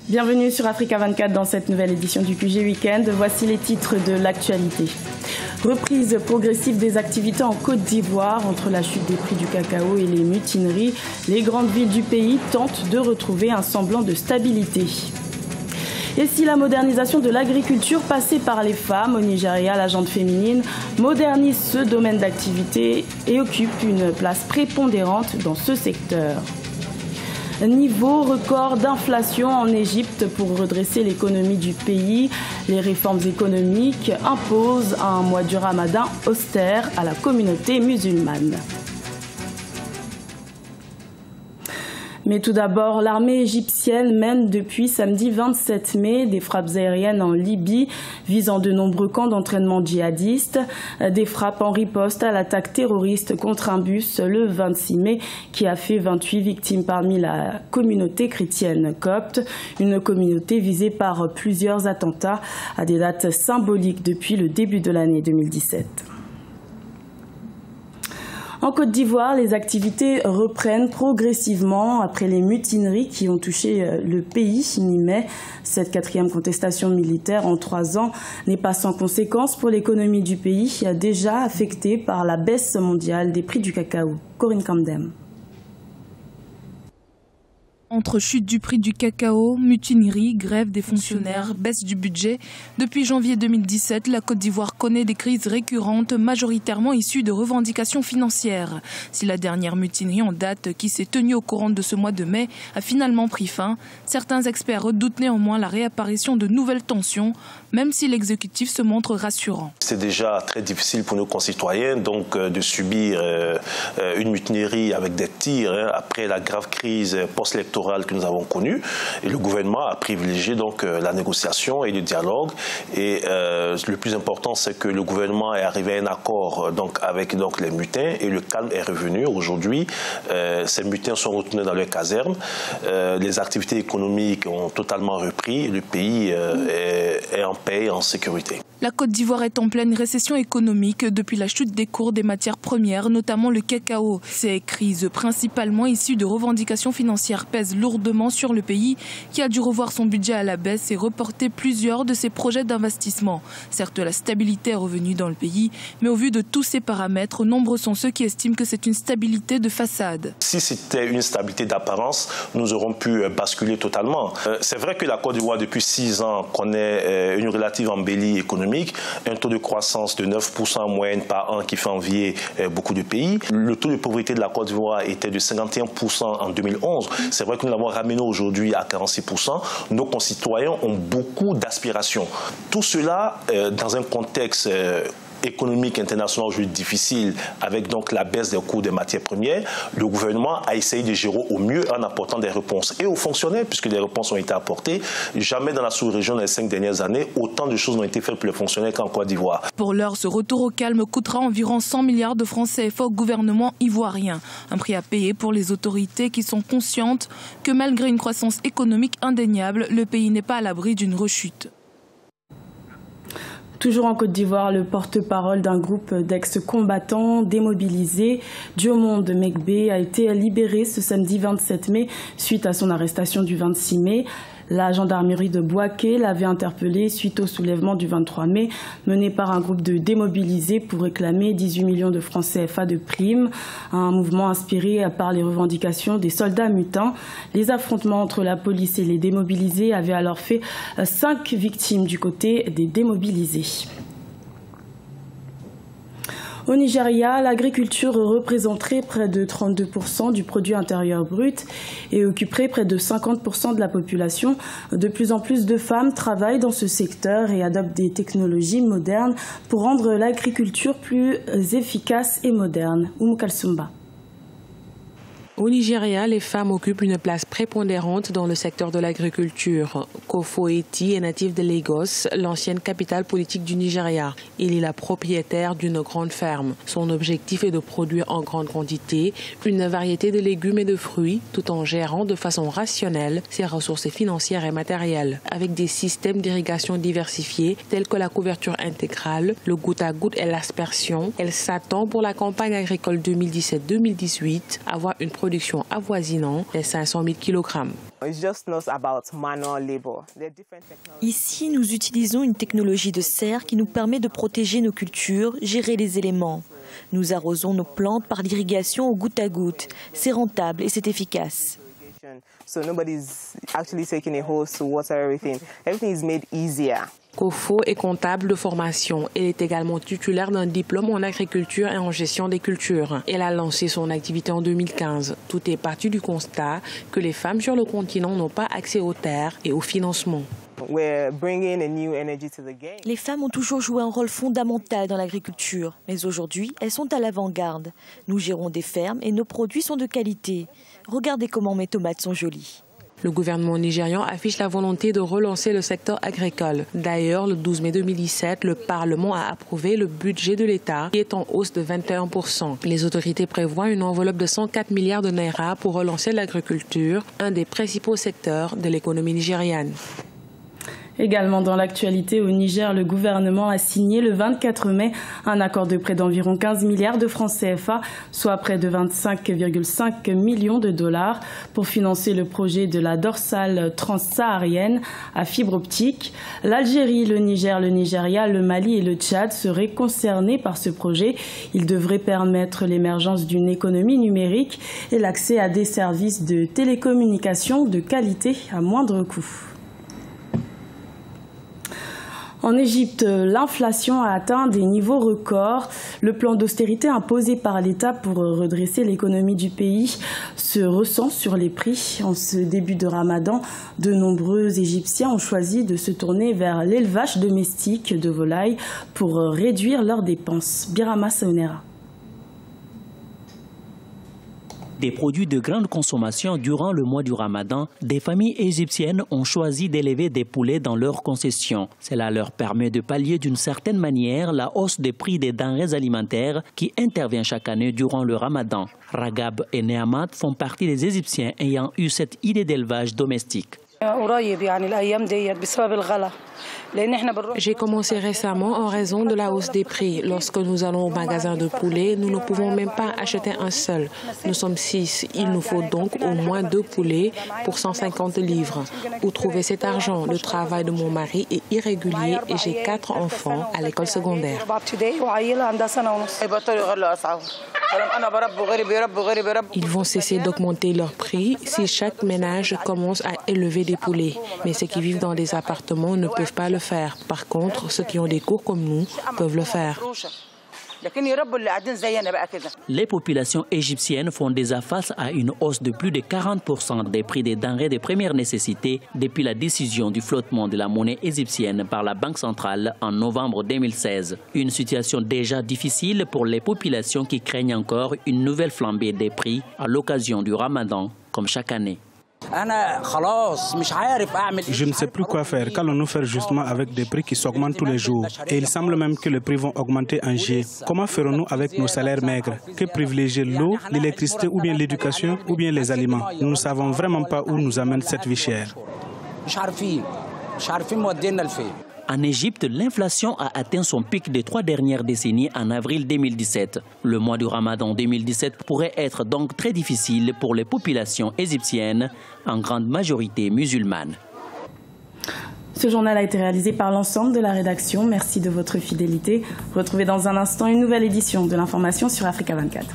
Bienvenue sur Africa 24 dans cette nouvelle édition du QG Weekend. Voici les titres de l'actualité. Reprise progressive des activités en Côte d'Ivoire. Entre la chute des prix du cacao et les mutineries, les grandes villes du pays tentent de retrouver un semblant de stabilité. Et si la modernisation de l'agriculture passée par les femmes au Nigeria, la gente féminine modernise ce domaine d'activité et occupe une place prépondérante dans ce secteur. Niveau record d'inflation en Égypte pour redresser l'économie du pays. Les réformes économiques imposent un mois du Ramadan austère à la communauté musulmane. Mais tout d'abord, l'armée égyptienne mène depuis samedi 27 mai des frappes aériennes en Libye visant de nombreux camps d'entraînement djihadistes. Des frappes en riposte à l'attaque terroriste contre un bus le 26 mai qui a fait 28 victimes parmi la communauté chrétienne copte. Une communauté visée par plusieurs attentats à des dates symboliques depuis le début de l'année 2017. En Côte d'Ivoire, les activités reprennent progressivement après les mutineries qui ont touché le pays mi-mai. Cette quatrième contestation militaire en 3 ans n'est pas sans conséquence pour l'économie du pays, déjà affectée par la baisse mondiale des prix du cacao. Corinne Camdem. Entre chute du prix du cacao, mutinerie, grève des fonctionnaires, baisse du budget, depuis janvier 2017, la Côte d'Ivoire connaît des crises récurrentes, majoritairement issues de revendications financières. Si la dernière mutinerie en date, qui s'est tenue au courant de ce mois de mai, a finalement pris fin, certains experts redoutent néanmoins la réapparition de nouvelles tensions, même si l'exécutif se montre rassurant. C'est déjà très difficile pour nos concitoyens donc de subir une mutinerie avec des tirs après la grave crise post-électorale que nous avons connue. Et le gouvernement a privilégié donc la négociation et le dialogue. Et le plus important, c'est que le gouvernement est arrivé à un accord avec les mutins et le calme est revenu. Aujourd'hui, ces mutins sont retournés dans leurs casernes. Les activités économiques ont totalement repris et le pays est en paix et en sécurité. La Côte d'Ivoire est en pleine récession économique depuis la chute des cours des matières premières, notamment le cacao. Ces crises, principalement issues de revendications financières, pèsent lourdement sur le pays qui a dû revoir son budget à la baisse et reporter plusieurs de ses projets d'investissement. Certes, la stabilité est revenue dans le pays, mais au vu de tous ces paramètres, nombreux sont ceux qui estiment que c'est une stabilité de façade. Si c'était une stabilité d'apparence, nous aurions pu basculer totalement. C'est vrai que la Côte d'Ivoire, depuis 6 ans, connaît une relative embellie économique, un taux de croissance de 9% en moyenne par an qui fait envier beaucoup de pays. Le taux de pauvreté de la Côte d'Ivoire était de 51% en 2011. C'est vrai que nous l'avons ramené aujourd'hui à 46%. Nos concitoyens ont beaucoup d'aspirations. Tout cela dans un contexte économique international aujourd'hui difficile avec donc la baisse des coûts des matières premières, le gouvernement a essayé de gérer au mieux en apportant des réponses et aux fonctionnaires puisque les réponses ont été apportées. Jamais dans la sous-région dans les 5 dernières années, autant de choses n'ont été faites pour les fonctionnaires qu'en Côte d'Ivoire. Pour l'heure, ce retour au calme coûtera environ 100 milliards de francs CFA au gouvernement ivoirien. Un prix à payer pour les autorités qui sont conscientes que malgré une croissance économique indéniable, le pays n'est pas à l'abri d'une rechute. Toujours en Côte d'Ivoire, le porte-parole d'un groupe d'ex-combattants démobilisés, Diomonde Megbé, a été libéré ce samedi 27 mai suite à son arrestation du 26 mai. La gendarmerie de Bouaké l'avait interpellé suite au soulèvement du 23 mai mené par un groupe de démobilisés pour réclamer 18 millions de francs CFA de primes. Un mouvement inspiré par les revendications des soldats mutins. Les affrontements entre la police et les démobilisés avaient alors fait 5 victimes du côté des démobilisés. Au Nigeria, l'agriculture représenterait près de 32% du produit intérieur brut et occuperait près de 50% de la population. De plus en plus de femmes travaillent dans ce secteur et adoptent des technologies modernes pour rendre l'agriculture plus efficace et moderne. Oumou Kalsumba. Au Nigeria, les femmes occupent une place prépondérante dans le secteur de l'agriculture. Kofo Eti est natif de Lagos, l'ancienne capitale politique du Nigeria. Il est la propriétaire d'une grande ferme. Son objectif est de produire en grande quantité une variété de légumes et de fruits, tout en gérant de façon rationnelle ses ressources financières et matérielles. Avec des systèmes d'irrigation diversifiés, tels que la couverture intégrale, le goutte-à-goutte et l'aspersion, elle s'attend pour la campagne agricole 2017-2018 à avoir une production avoisinant les 500 000 kg. Ici, nous utilisons une technologie de serre qui nous permet de protéger nos cultures, gérer les éléments. Nous arrosons nos plantes par l'irrigation au goutte à goutte. C'est rentable et c'est efficace. Kofo est comptable de formation. Elle est également titulaire d'un diplôme en agriculture et en gestion des cultures. Elle a lancé son activité en 2015. Tout est parti du constat que les femmes sur le continent n'ont pas accès aux terres et au financement. Les femmes ont toujours joué un rôle fondamental dans l'agriculture, mais aujourd'hui, elles sont à l'avant-garde. Nous gérons des fermes et nos produits sont de qualité. Regardez comment mes tomates sont jolies. Le gouvernement nigérian affiche la volonté de relancer le secteur agricole. D'ailleurs, le 12 mai 2017, le Parlement a approuvé le budget de l'État qui est en hausse de 21%. Les autorités prévoient une enveloppe de 104 milliards de naira pour relancer l'agriculture, un des principaux secteurs de l'économie nigériane. Également dans l'actualité au Niger, le gouvernement a signé le 24 mai un accord de prêt d'environ 15 milliards de francs CFA, soit près de 25,5 millions de dollars pour financer le projet de la dorsale transsaharienne à fibre optique. L'Algérie, le Niger, le Nigeria, le Mali et le Tchad seraient concernés par ce projet. Il devrait permettre l'émergence d'une économie numérique et l'accès à des services de télécommunications de qualité à moindre coût. En Égypte, l'inflation a atteint des niveaux records. Le plan d'austérité imposé par l'État pour redresser l'économie du pays se ressent sur les prix. En ce début de Ramadan, de nombreux Égyptiens ont choisi de se tourner vers l'élevage domestique de volailles pour réduire leurs dépenses. Birama Saounera. Des produits de grande consommation durant le mois du Ramadan, des familles égyptiennes ont choisi d'élever des poulets dans leurs concessions. Cela leur permet de pallier d'une certaine manière la hausse des prix des denrées alimentaires qui intervient chaque année durant le Ramadan. Ragab et Neamat font partie des Égyptiens ayant eu cette idée d'élevage domestique. J'ai commencé récemment en raison de la hausse des prix. Lorsque nous allons au magasin de poulet, nous ne pouvons même pas acheter un seul. Nous sommes 6. Il nous faut donc au moins 2 poulets pour 150 livres. Où trouver cet argent? Le travail de mon mari est irrégulier et j'ai 4 enfants à l'école secondaire. Ils vont cesser d'augmenter leurs prix si chaque ménage commence à élever des poulets. Mais ceux qui vivent dans des appartements ne peuvent pas le faire. Par contre, ceux qui ont des cours comme nous peuvent le faire. Les populations égyptiennes font déjà face à une hausse de plus de 40% des prix des denrées de première nécessité depuis la décision du flottement de la monnaie égyptienne par la Banque centrale en novembre 2016. Une situation déjà difficile pour les populations qui craignent encore une nouvelle flambée des prix à l'occasion du Ramadan, comme chaque année. Je ne sais plus quoi faire. Qu'allons-nous faire justement avec des prix qui s'augmentent tous les jours? Et il semble même que les prix vont augmenter en juillet. Comment ferons-nous avec nos salaires maigres? Que privilégier l'eau, l'électricité ou bien l'éducation ou bien les aliments? Nous ne savons vraiment pas où nous amène cette vie chère. En Égypte, l'inflation a atteint son pic des 3 dernières décennies en avril 2017. Le mois du Ramadan 2017 pourrait être donc très difficile pour les populations égyptiennes, en grande majorité musulmanes. Ce journal a été réalisé par l'ensemble de la rédaction. Merci de votre fidélité. Retrouvez dans un instant une nouvelle édition de l'information sur Africa 24.